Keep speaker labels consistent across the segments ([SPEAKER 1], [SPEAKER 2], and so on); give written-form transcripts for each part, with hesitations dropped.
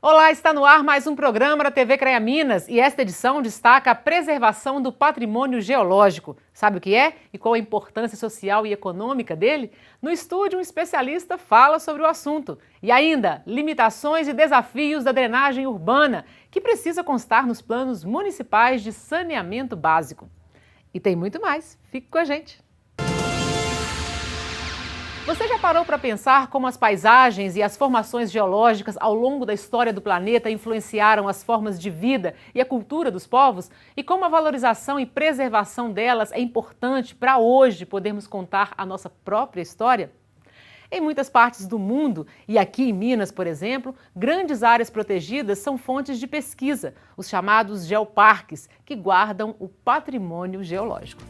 [SPEAKER 1] Olá, está no ar mais um programa da TV CREA Minas e esta edição destaca a preservação do patrimônio geológico. Sabe o que é e qual a importância social e econômica dele? No estúdio, um especialista fala sobre o assunto. E ainda, limitações e desafios da drenagem urbana, que precisa constar nos planos municipais de saneamento básico. E tem muito mais. Fique com a gente. Você já parou para pensar como as paisagens e as formações geológicas ao longo da história do planeta influenciaram as formas de vida e a cultura dos povos? E como a valorização e preservação delas é importante para hoje podermos contar a nossa própria história? Em muitas partes do mundo, e aqui em Minas, por exemplo, grandes áreas protegidas são fontes de pesquisa, os chamados geoparques, que guardam o patrimônio geológico.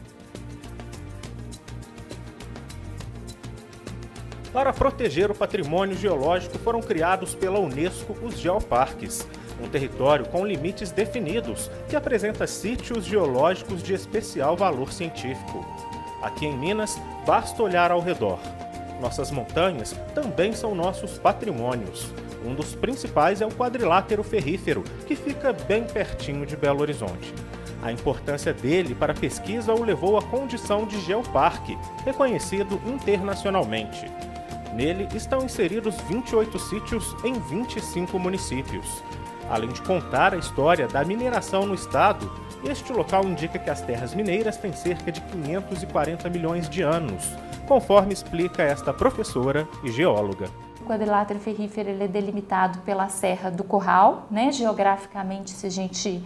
[SPEAKER 2] Para proteger o patrimônio geológico, foram criados pela Unesco os geoparques, um território com limites definidos que apresenta sítios geológicos de especial valor científico. Aqui em Minas, basta olhar ao redor. Nossas montanhas também são nossos patrimônios. Um dos principais é o quadrilátero ferrífero, que fica bem pertinho de Belo Horizonte. A importância dele para a pesquisa o levou à condição de geoparque, reconhecido internacionalmente. Nele estão inseridos 28 sítios em 25 municípios. Além de contar a história da mineração no estado, este local indica que as terras mineiras têm cerca de 540 milhões de anos, conforme explica esta professora e geóloga.
[SPEAKER 3] O quadrilátero ferrífero ele é delimitado pela Serra do Curral, Geograficamente, se a gente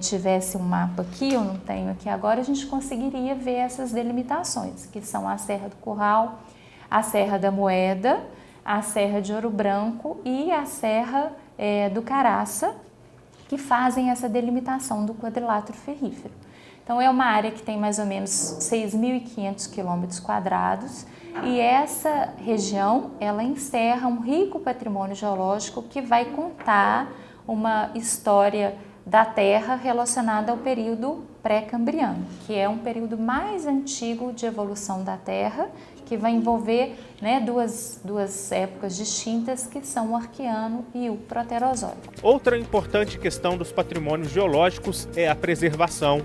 [SPEAKER 3] tivesse um mapa aqui, eu não tenho aqui agora, a gente conseguiria ver essas delimitações, que são a Serra do Curral, a Serra da Moeda, a Serra de Ouro Branco e a Serra do Caraça, que fazem essa delimitação do quadrilátero ferrífero. Então é uma área que tem mais ou menos 6.500 km² e essa região ela encerra um rico patrimônio geológico que vai contar uma história da Terra relacionada ao período pré-cambriano, que é um período mais antigo de evolução da Terra, que vai envolver duas épocas distintas, que são o Arqueano e o Proterozoico.
[SPEAKER 2] Outra importante questão dos patrimônios geológicos é a preservação.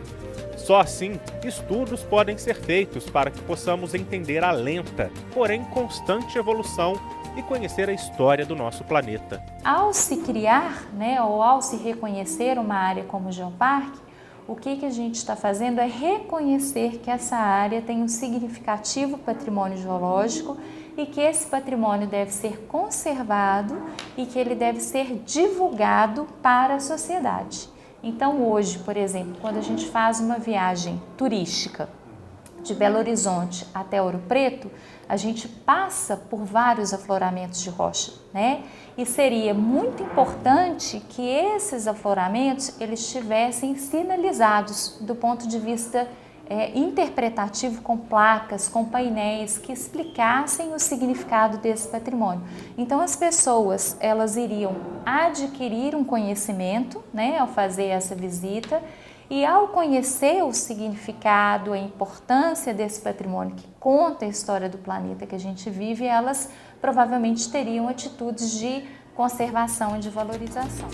[SPEAKER 2] Só assim, estudos podem ser feitos para que possamos entender a lenta, porém constante evolução e conhecer a história do nosso planeta.
[SPEAKER 3] Ao se criar, ou ao se reconhecer uma área como geoparque, o que a gente está fazendo é reconhecer que essa área tem um significativo patrimônio geológico e que esse patrimônio deve ser conservado e que ele deve ser divulgado para a sociedade. Então hoje, por exemplo, quando a gente faz uma viagem turística de Belo Horizonte até Ouro Preto, a gente passa por vários afloramentos de rocha, E seria muito importante que esses afloramentos eles estivessem sinalizados do ponto de vista interpretativo, com placas, com painéis que explicassem o significado desse patrimônio. Então as pessoas elas iriam adquirir um conhecimento, ao fazer essa visita. E ao conhecer o significado, a importância desse patrimônio que conta a história do planeta que a gente vive, elas provavelmente teriam atitudes de conservação e de valorização.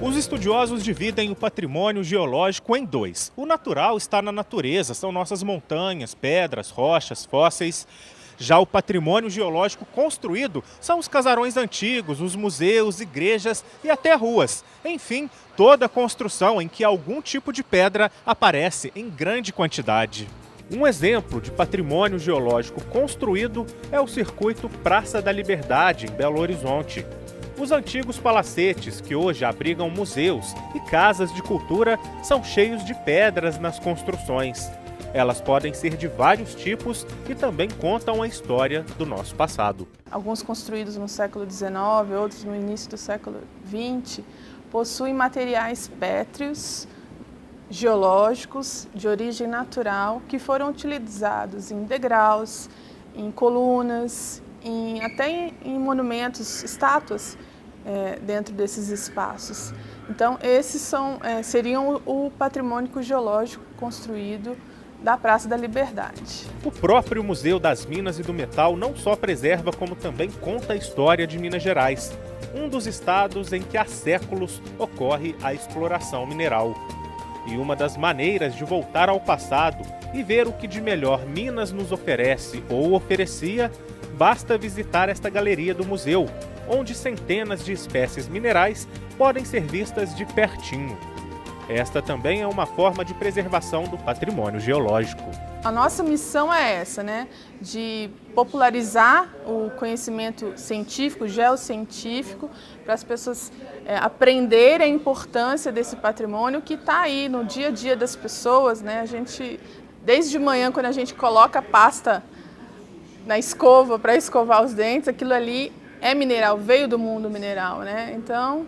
[SPEAKER 2] Os estudiosos dividem o patrimônio geológico em dois. O natural está na natureza, são nossas montanhas, pedras, rochas, fósseis. Já o patrimônio geológico construído são os casarões antigos, os museus, igrejas e até ruas. Enfim, toda construção em que algum tipo de pedra aparece em grande quantidade. Um exemplo de patrimônio geológico construído é o circuito Praça da Liberdade, em Belo Horizonte. Os antigos palacetes, que hoje abrigam museus e casas de cultura, são cheios de pedras nas construções. Elas podem ser de vários tipos e também contam a história do nosso passado.
[SPEAKER 4] Alguns construídos no século XIX, outros no início do século XX, possuem materiais pétreos, geológicos, de origem natural, que foram utilizados em degraus, em colunas, até em monumentos, estátuas dentro desses espaços. Então, esses seriam o patrimônio geológico construído da Praça da Liberdade.
[SPEAKER 2] O próprio Museu das Minas e do Metal não só preserva, como também conta a história de Minas Gerais, um dos estados em que há séculos ocorre a exploração mineral. E uma das maneiras de voltar ao passado e ver o que de melhor Minas nos oferece ou oferecia, basta visitar esta galeria do museu, onde centenas de espécies minerais podem ser vistas de pertinho. Esta também é uma forma de preservação do patrimônio geológico.
[SPEAKER 4] A nossa missão é essa, né? De popularizar o conhecimento científico, geocientífico, para as pessoas aprenderem a importância desse patrimônio que está aí no dia a dia das pessoas, né? A gente, desde de manhã, quando a gente coloca a pasta na escova para escovar os dentes, aquilo ali é mineral, veio do mundo mineral, né? Então,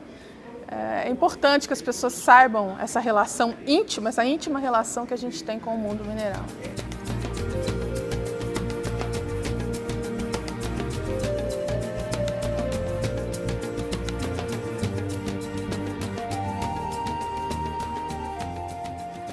[SPEAKER 4] é importante que as pessoas saibam essa relação íntima, essa íntima relação que a gente tem com o mundo mineral.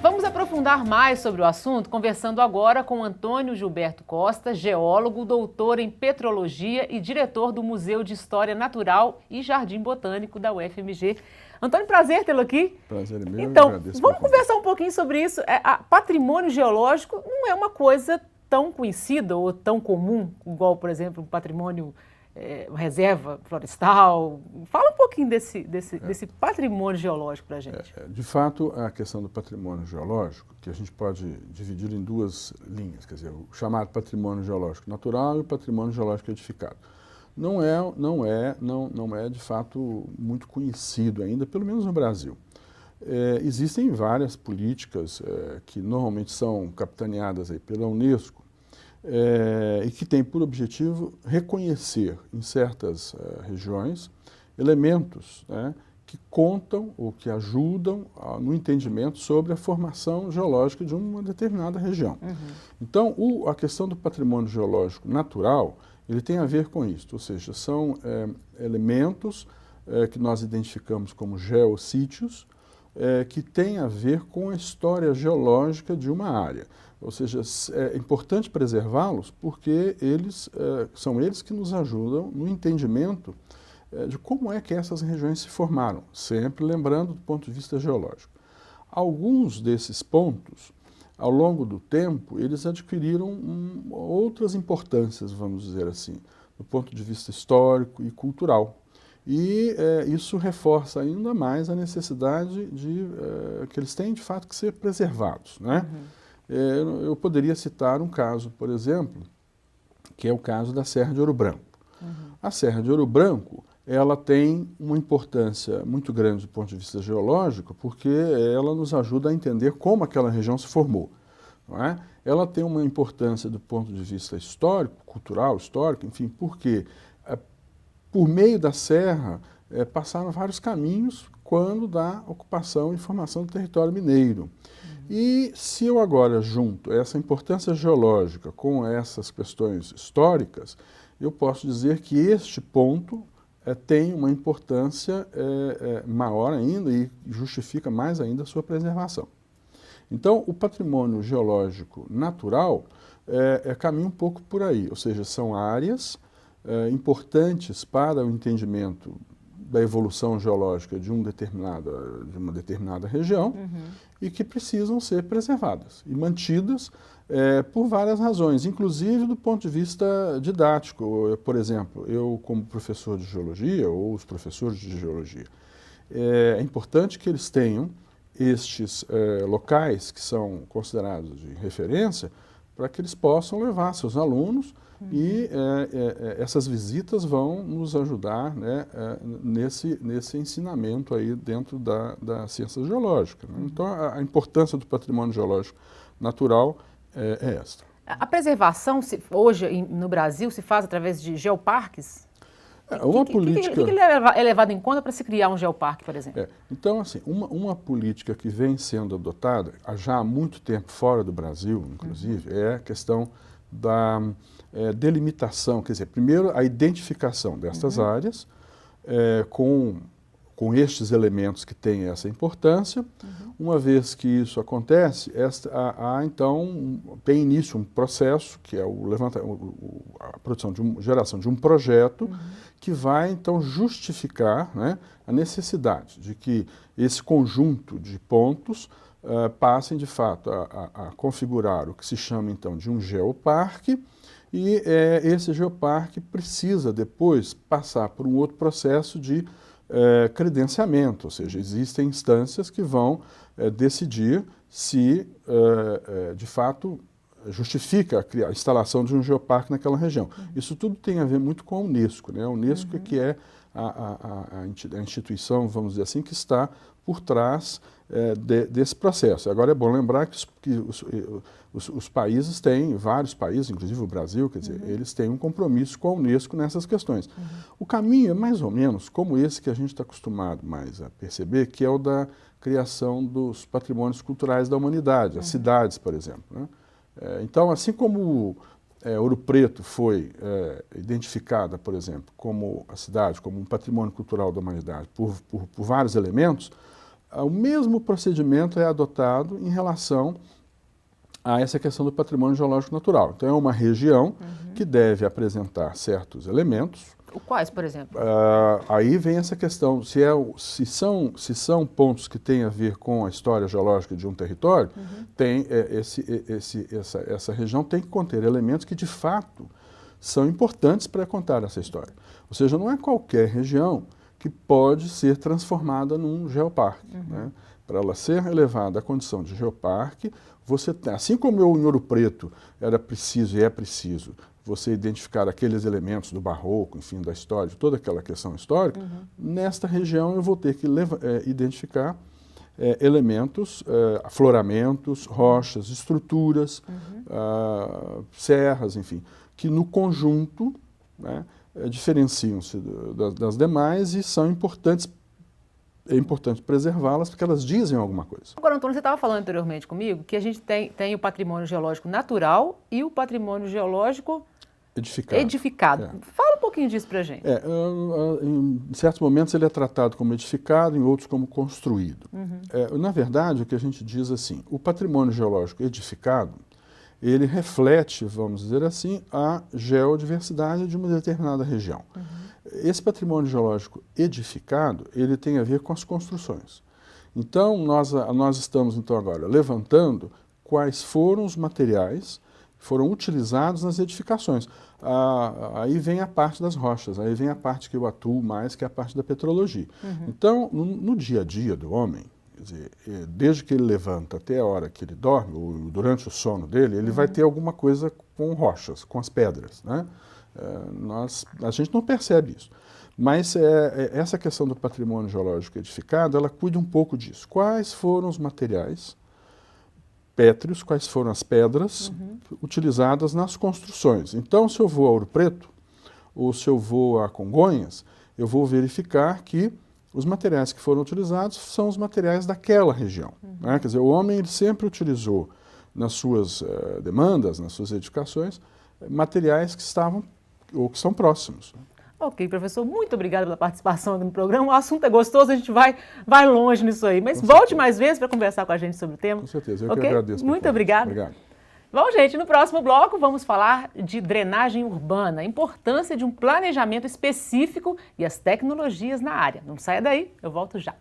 [SPEAKER 1] Vamos aprofundar mais sobre o assunto, conversando agora com Antônio Gilberto Costa, geólogo, doutor em petrologia e diretor do Museu de História Natural e Jardim Botânico da UFMG. Antônio, prazer tê-lo aqui.
[SPEAKER 5] Prazer é meu.
[SPEAKER 1] Então, vamos conversar um pouquinho sobre isso. Patrimônio geológico não é uma coisa tão conhecida ou tão comum, igual, por exemplo, um patrimônio reserva florestal. Fala um pouquinho desse patrimônio geológico para a gente.
[SPEAKER 5] De fato, a questão do patrimônio geológico, que a gente pode dividir em duas linhas, quer dizer, o chamado patrimônio geológico natural e o patrimônio geológico edificado. Não é de fato muito conhecido ainda, pelo menos no Brasil. Existem várias políticas que normalmente são capitaneadas aí pela Unesco, e que tem por objetivo reconhecer em certas regiões elementos, né, que contam ou que ajudam no entendimento sobre a formação geológica de uma determinada região. Uhum. Então, a questão do patrimônio geológico natural, ele tem a ver com isso, ou seja, são elementos que nós identificamos como geossítios, que têm a ver com a história geológica de uma área. Ou seja, é importante preservá-los porque são eles que nos ajudam no entendimento de como é que essas regiões se formaram, sempre lembrando do ponto de vista geológico. Alguns desses pontos, ao longo do tempo, eles adquiriram outras importâncias, vamos dizer assim, do ponto de vista histórico e cultural. E isso reforça ainda mais a necessidade que eles têm, de fato, que ser preservados, né? Uhum. Eu poderia citar um caso, por exemplo, que é o caso da Serra de Ouro Branco. Uhum. A Serra de Ouro Branco, ela tem uma importância muito grande do ponto de vista geológico, porque ela nos ajuda a entender como aquela região se formou, não é? Ela tem uma importância do ponto de vista histórico, cultural, histórico, enfim, porque por meio da serra passaram vários caminhos quando da ocupação e formação do território mineiro. E se eu agora junto essa importância geológica com essas questões históricas, eu posso dizer que este ponto tem uma importância maior ainda e justifica mais ainda a sua preservação. Então, o patrimônio geológico natural caminha um pouco por aí, ou seja, são áreas importantes para o entendimento da evolução geológica de uma determinada região, uhum, e que precisam ser preservadas e mantidas por várias razões, inclusive do ponto de vista didático. Por exemplo, eu como professor de geologia, ou os professores de geologia, é importante que eles tenham estes locais que são considerados de referência para que eles possam levar seus alunos, uhum, e essas visitas vão nos ajudar, né, nesse ensinamento aí dentro da ciência geológica, né? Então, a importância do patrimônio geológico natural é esta.
[SPEAKER 1] A preservação, hoje no Brasil, se faz através de geoparques?
[SPEAKER 5] Uma política...
[SPEAKER 1] O que é levado em conta para se criar um geoparque, por exemplo?
[SPEAKER 5] Então, assim, uma política que vem sendo adotada já há muito tempo fora do Brasil, inclusive, uhum, é a questão da delimitação, quer dizer, primeiro a identificação destas, uhum, áreas com com estes elementos que têm essa importância. Uma vez que isso acontece, então tem início um processo que é a produção geração de um projeto que vai então justificar, né, a necessidade de que esse conjunto de pontos passem de fato a configurar o que se chama então de um geoparque, e esse geoparque precisa depois passar por um outro processo de credenciamento, ou seja, existem instâncias que vão decidir se de fato justifica a instalação de um geoparque naquela região. Isso tudo tem a ver muito com a Unesco, né? A Unesco que é a instituição, vamos dizer assim, que está por trás desse processo. Agora é bom lembrar que os países têm, vários países, inclusive o Brasil, quer dizer, eles têm um compromisso com a Unesco nessas questões. O caminho é mais ou menos como esse que a gente está acostumado mais a perceber, que é o da criação dos patrimônios culturais da humanidade, as cidades, por exemplo, né? Então, assim como Ouro Preto foi identificada, por exemplo, como a cidade, como um patrimônio cultural da humanidade por vários elementos, o mesmo procedimento é adotado em relação a essa questão do patrimônio geológico natural. Então, é uma região que deve apresentar certos elementos.
[SPEAKER 1] Quais, por exemplo?
[SPEAKER 5] Aí vem essa questão, se são pontos que têm a ver com a história geológica de um território, tem essa região tem que conter elementos que, de fato, são importantes para contar essa história. Ou seja, não é qualquer região que pode ser transformada num geoparque, né? Para ela ser elevada à condição de geoparque, assim como em Ouro Preto era preciso e é preciso você identificar aqueles elementos do barroco, enfim, da história, de toda aquela questão histórica, nesta região eu vou ter que identificar elementos, afloramentos, rochas, estruturas, serras, enfim, que no conjunto, né, diferenciam-se das demais e são importantes. É importante preservá-las porque elas dizem alguma coisa.
[SPEAKER 1] Agora, Antônio, você estava falando anteriormente comigo que a gente tem o patrimônio geológico natural e o patrimônio geológico edificado. Fala um pouquinho disso para a gente.
[SPEAKER 5] Em certos momentos ele é tratado como edificado, em outros como construído. Na verdade, o que a gente diz assim, o patrimônio geológico edificado, ele reflete, vamos dizer assim, a geodiversidade de uma determinada região. Esse patrimônio geológico edificado, ele tem a ver com as construções. Então, nós estamos então agora levantando quais foram os materiais que foram utilizados nas edificações. Aí vem a parte das rochas, aí vem a parte que eu atuo mais, que é a parte da petrologia. Então, no dia a dia do homem, quer dizer, desde que ele levanta até a hora que ele dorme, ou durante o sono dele, ele vai ter alguma coisa com rochas, com as pedras, né? A gente não percebe isso, mas essa questão do patrimônio geológico edificado, ela cuida um pouco disso. Quais foram os materiais pétreos, quais foram as pedras utilizadas nas construções? Então, se eu vou a Ouro Preto, ou se eu vou a Congonhas, eu vou verificar que os materiais que foram utilizados são os materiais daquela região, né? Quer dizer, o homem ele sempre utilizou nas suas demandas, nas suas edificações, materiais que estavam ou que são próximos.
[SPEAKER 1] Ok, professor, muito obrigada pela participação aqui no programa. O assunto é gostoso, a gente vai longe nisso aí. Mas volte mais vezes para conversar com a gente sobre o tema.
[SPEAKER 5] Com certeza, eu que agradeço.
[SPEAKER 1] Muito obrigada.
[SPEAKER 5] Obrigado.
[SPEAKER 1] Bom, gente, no próximo bloco vamos falar de drenagem urbana, a importância de um planejamento específico e as tecnologias na área. Não saia daí, eu volto já.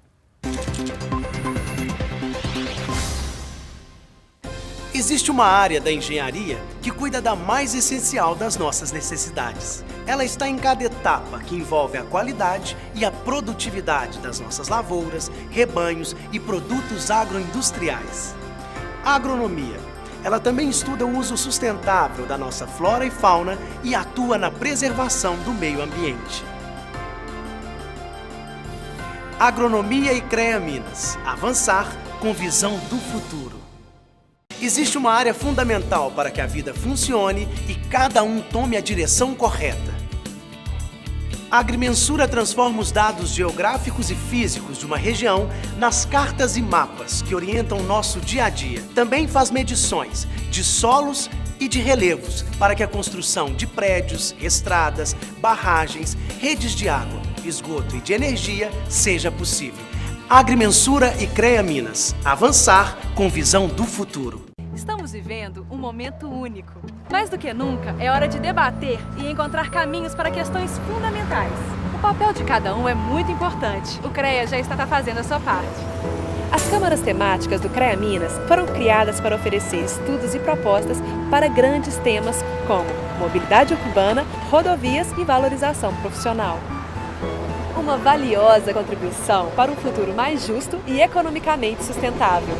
[SPEAKER 6] Existe uma área da engenharia que cuida da mais essencial das nossas necessidades. Ela está em cada etapa que envolve a qualidade e a produtividade das nossas lavouras, rebanhos e produtos agroindustriais. A agronomia. Ela também estuda o uso sustentável da nossa flora e fauna e atua na preservação do meio ambiente. Agronomia e CREA Minas. Avançar com visão do futuro. Existe uma área fundamental para que a vida funcione e cada um tome a direção correta. A agrimensura transforma os dados geográficos e físicos de uma região nas cartas e mapas que orientam o nosso dia a dia. Também faz medições de solos e de relevos para que a construção de prédios, estradas, barragens, redes de água esgoto e de energia seja possível. Agrimensura e CREA Minas. Avançar com visão do futuro.
[SPEAKER 7] Estamos vivendo um momento único. Mais do que nunca, é hora de debater e encontrar caminhos para questões fundamentais. O papel de cada um é muito importante. O CREA já está fazendo a sua parte. As câmaras temáticas do CREA Minas foram criadas para oferecer estudos e propostas para grandes temas como mobilidade urbana, rodovias e valorização profissional. Uma valiosa contribuição para um futuro mais justo e economicamente sustentável.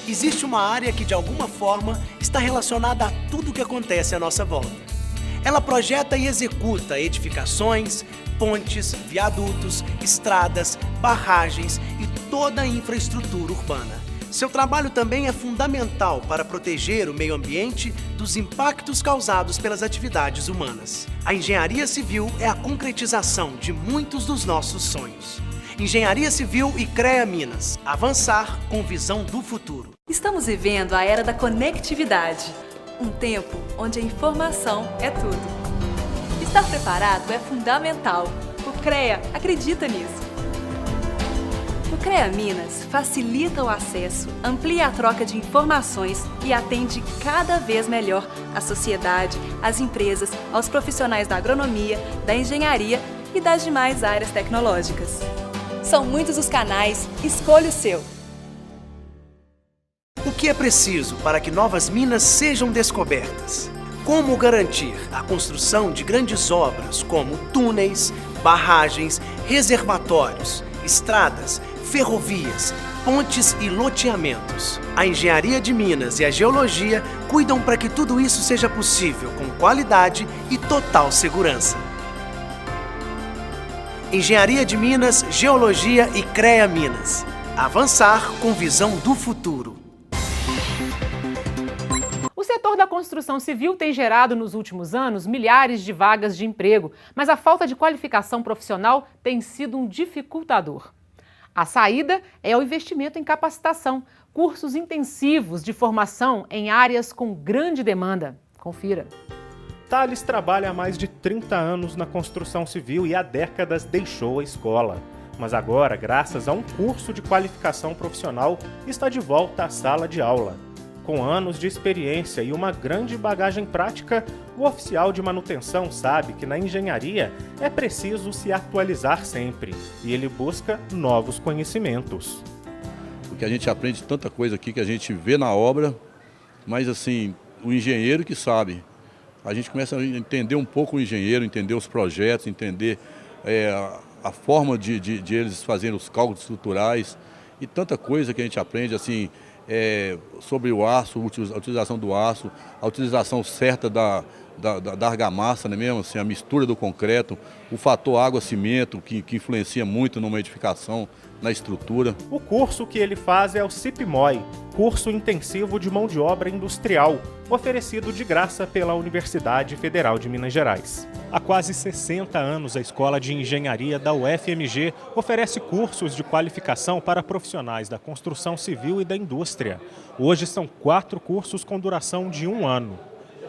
[SPEAKER 6] Existe uma área que, de alguma forma, está relacionada a tudo o que acontece à nossa volta. Ela projeta e executa edificações, pontes, viadutos, estradas, barragens e toda a infraestrutura urbana. Seu trabalho também é fundamental para proteger o meio ambiente dos impactos causados pelas atividades humanas. A engenharia civil é a concretização de muitos dos nossos sonhos. Engenharia Civil e CREA Minas. Avançar com visão do futuro.
[SPEAKER 7] Estamos vivendo a era da conectividade. Um tempo onde a informação é tudo. Estar preparado é fundamental. O CREA acredita nisso. O CREA Minas facilita o acesso, amplia a troca de informações e atende cada vez melhor a sociedade, as empresas, aos profissionais da agronomia, da engenharia e das demais áreas tecnológicas. São muitos os canais, escolha o seu.
[SPEAKER 6] O que é preciso para que novas minas sejam descobertas? Como garantir a construção de grandes obras como túneis, barragens, reservatórios, estradas, ferrovias, pontes e loteamentos? A engenharia de Minas e a geologia cuidam para que tudo isso seja possível com qualidade e total segurança. Engenharia de Minas, Geologia e CREA Minas. Avançar com visão do futuro.
[SPEAKER 1] O setor da construção civil tem gerado nos últimos anos milhares de vagas de emprego, mas a falta de qualificação profissional tem sido um dificultador. A saída é o investimento em capacitação, cursos intensivos de formação em áreas com grande demanda. Confira.
[SPEAKER 2] Thales trabalha há mais de 30 anos na construção civil e há décadas deixou a escola. Mas agora, graças a um curso de qualificação profissional, está de volta à sala de aula. Com anos de experiência e uma grande bagagem prática, o oficial de manutenção sabe que na engenharia é preciso se atualizar sempre e ele busca novos conhecimentos.
[SPEAKER 8] Porque a gente aprende tanta coisa aqui que a gente vê na obra, mas assim, o engenheiro que sabe. A gente começa a entender um pouco o engenheiro, entender os projetos, entender a forma de eles fazerem os cálculos estruturais e tanta coisa que a gente aprende assim, sobre o aço, a utilização do aço, a utilização certa da argamassa, né mesmo? Assim, a mistura do concreto, o fator água-cimento que influencia muito numa edificação, na estrutura.
[SPEAKER 2] O curso que ele faz é o CIPMOI, Curso Intensivo de Mão de Obra Industrial, oferecido de graça pela Universidade Federal de Minas Gerais. Há quase 60 anos, a Escola de Engenharia da UFMG oferece cursos de qualificação para profissionais da construção civil e da indústria. Hoje são 4 cursos com duração de 1 ano.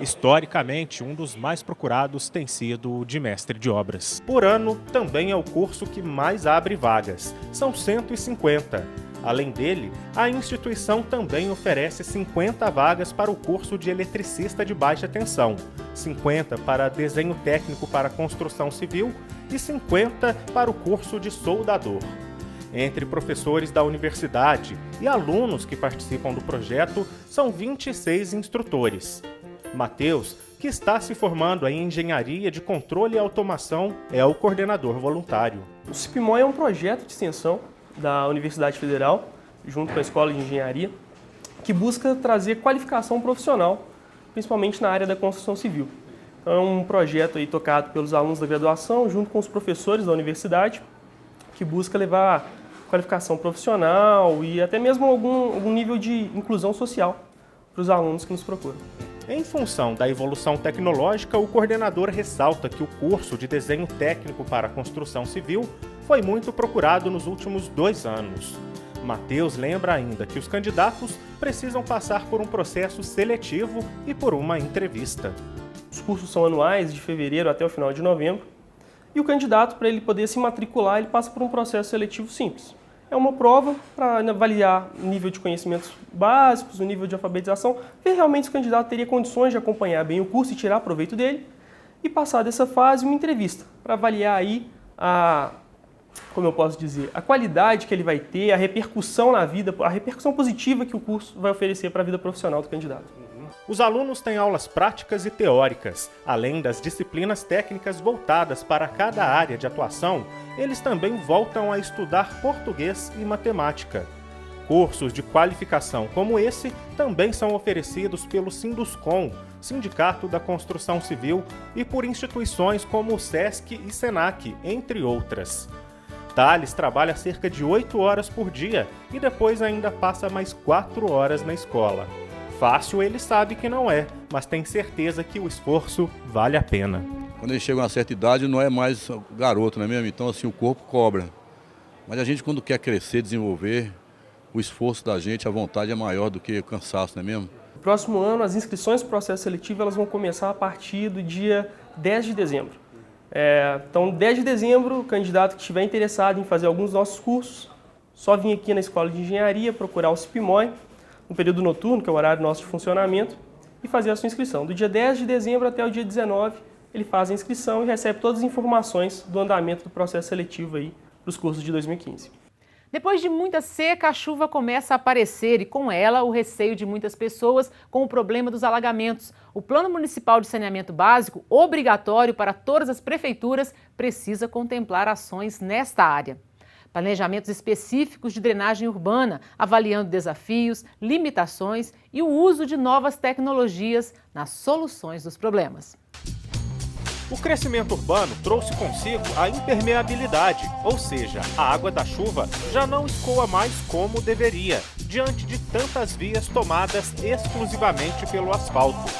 [SPEAKER 2] Historicamente, um dos mais procurados tem sido o de mestre de obras. Por ano, também é o curso que mais abre vagas. São 150. Além dele, a instituição também oferece 50 vagas para o curso de eletricista de baixa tensão, 50 para desenho técnico para construção civil e 50 para o curso de soldador. Entre professores da universidade e alunos que participam do projeto, são 26 instrutores. Matheus, que está se formando em Engenharia de Controle e Automação, é o coordenador voluntário.
[SPEAKER 9] O CIPMOI é um projeto de extensão da Universidade Federal, junto com a Escola de Engenharia, que busca trazer qualificação profissional, principalmente na área da construção civil. Então, é um projeto aí tocado pelos alunos da graduação, junto com os professores da universidade, que busca levar qualificação profissional e até mesmo algum nível de inclusão social para os alunos que nos procuram.
[SPEAKER 2] Em função da evolução tecnológica, o coordenador ressalta que o curso de desenho técnico para a construção civil foi muito procurado nos últimos 2 anos. Matheus lembra ainda que os candidatos precisam passar por um processo seletivo e por uma entrevista.
[SPEAKER 9] Os cursos são anuais, de fevereiro até o final de novembro. E o candidato, para ele poder se matricular, ele passa por um processo seletivo simples. É uma prova para avaliar o nível de conhecimentos básicos, o nível de alfabetização, ver realmente se o candidato teria condições de acompanhar bem o curso e tirar proveito dele, e passar dessa fase uma entrevista, para avaliar aí como eu posso dizer, a qualidade que ele vai ter, a repercussão na vida, a repercussão positiva que o curso vai oferecer para a vida profissional do candidato.
[SPEAKER 2] Os alunos têm aulas práticas e teóricas. Além das disciplinas técnicas voltadas para cada área de atuação, eles também voltam a estudar português e matemática. Cursos de qualificação como esse também são oferecidos pelo Sinduscom, Sindicato da Construção Civil, e por instituições como o SESC e SENAC, entre outras. Thales trabalha cerca de 8 horas por dia e depois ainda passa mais 4 horas na escola. Fácil ele sabe que não é, mas tem certeza que o esforço vale a pena.
[SPEAKER 8] Quando ele chega a uma certa idade não é mais garoto, não é mesmo? Então assim, o corpo cobra. Mas a gente quando quer crescer, desenvolver, o esforço da gente, a vontade é maior do que o cansaço, não é mesmo?
[SPEAKER 9] No próximo ano, as inscrições para o processo seletivo elas vão começar a partir do dia 10 de dezembro. Então, 10 de dezembro, o candidato que estiver interessado em fazer alguns dos nossos cursos, só vir aqui na Escola de Engenharia, procurar o CIPIMOE, no período noturno, que é o horário nosso de funcionamento, e fazer a sua inscrição. Do dia 10 de dezembro até o dia 19, ele faz a inscrição e recebe todas as informações do andamento do processo seletivo aí para os cursos de 2015.
[SPEAKER 1] Depois de muita seca, a chuva começa a aparecer e, com ela, o receio de muitas pessoas com o problema dos alagamentos. O Plano Municipal de Saneamento Básico, obrigatório para todas as prefeituras, precisa contemplar ações nesta área. Planejamentos específicos de drenagem urbana, avaliando desafios, limitações e o uso de novas tecnologias nas soluções dos problemas.
[SPEAKER 2] O crescimento urbano trouxe consigo a impermeabilidade, ou seja, a água da chuva já não escoa mais como deveria, diante de tantas vias tomadas exclusivamente pelo asfalto.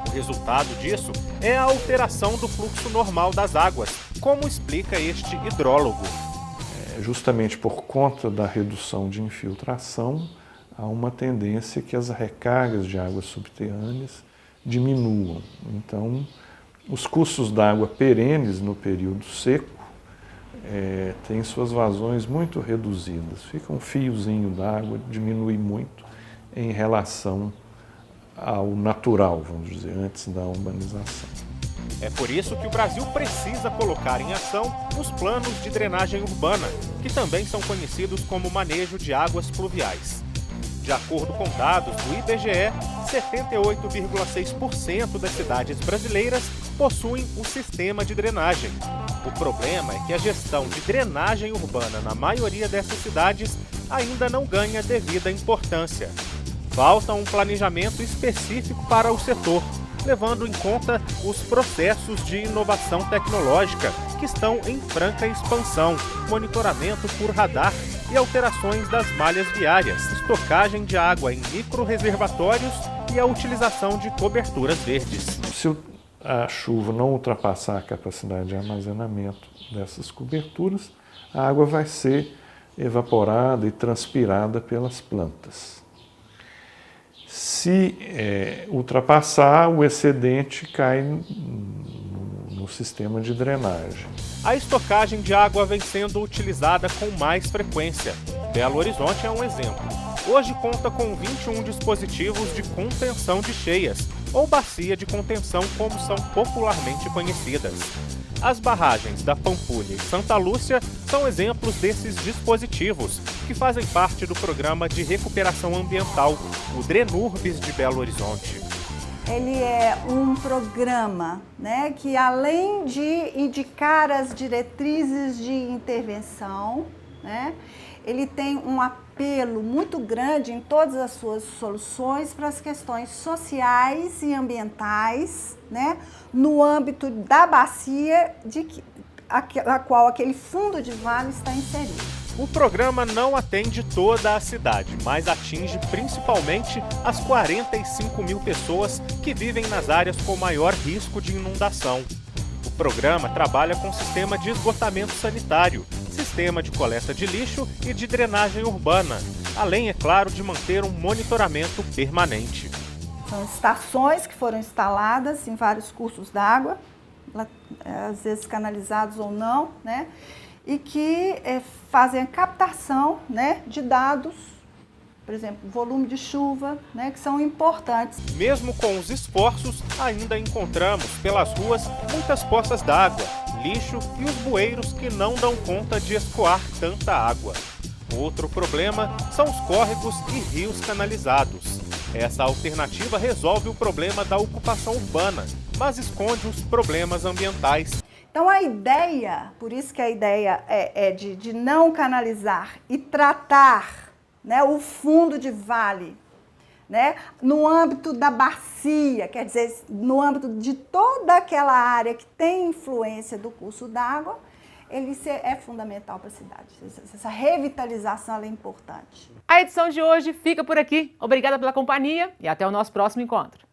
[SPEAKER 2] O resultado disso é a alteração do fluxo normal das águas, como explica este hidrólogo.
[SPEAKER 10] Justamente por conta da redução de infiltração, há uma tendência que as recargas de águas subterrâneas diminuam. Então, os cursos d'água perenes no período seco têm suas vazões muito reduzidas. Fica um fiozinho d'água, diminui muito em relação ao natural, vamos dizer, antes da urbanização.
[SPEAKER 2] É por isso que o Brasil precisa colocar em ação os planos de drenagem urbana, que também são conhecidos como manejo de águas pluviais. De acordo com dados do IBGE, 78,6% das cidades brasileiras possuem um sistema de drenagem. O problema é que a gestão de drenagem urbana na maioria dessas cidades ainda não ganha devida importância. Falta um planejamento específico para o setor, levando em conta os processos de inovação tecnológica que estão em franca expansão, monitoramento por radar e alterações das malhas viárias, estocagem de água em micro-reservatórios e a utilização de coberturas verdes.
[SPEAKER 10] Se a chuva não ultrapassar a capacidade de armazenamento dessas coberturas, a água vai ser evaporada e transpirada pelas plantas. Se ultrapassar, o excedente cai no sistema de drenagem.
[SPEAKER 2] A estocagem de água vem sendo utilizada com mais frequência. Belo Horizonte é um exemplo. Hoje conta com 21 dispositivos de contenção de cheias, ou bacia de contenção como são popularmente conhecidas. As barragens da Pampulha e Santa Lúcia são exemplos desses dispositivos, que fazem parte do programa de recuperação ambiental, o DRENURBS de Belo Horizonte.
[SPEAKER 11] Ele é um programa, que além de indicar as diretrizes de intervenção, ele tem um apelo muito grande em todas as suas soluções para as questões sociais e ambientais, no âmbito da bacia a qual aquele fundo de vale está inserido.
[SPEAKER 2] O programa não atende toda a cidade, mas atinge principalmente as 45 mil pessoas que vivem nas áreas com maior risco de inundação. O programa trabalha com sistema de esgotamento sanitário, sistema de coleta de lixo e de drenagem urbana, além, é claro, de manter um monitoramento permanente.
[SPEAKER 11] São estações que foram instaladas em vários cursos d'água, às vezes canalizados ou não, né? E que fazem a captação, né, de dados, por exemplo, volume de chuva, né, que são importantes.
[SPEAKER 2] Mesmo com os esforços, ainda encontramos pelas ruas muitas poças d'água, lixo e os bueiros que não dão conta de escoar tanta água. Outro problema são os córregos e rios canalizados. Essa alternativa resolve o problema da ocupação urbana, mas esconde os problemas ambientais.
[SPEAKER 11] Então a ideia, por isso que a ideia é de não canalizar e tratar, né, o fundo de vale, né, no âmbito da bacia, quer dizer, no âmbito de toda aquela área que tem influência do curso d'água, ele é fundamental para a cidade. Essa revitalização é importante.
[SPEAKER 1] A edição de hoje fica por aqui. Obrigada pela companhia e até o nosso próximo encontro.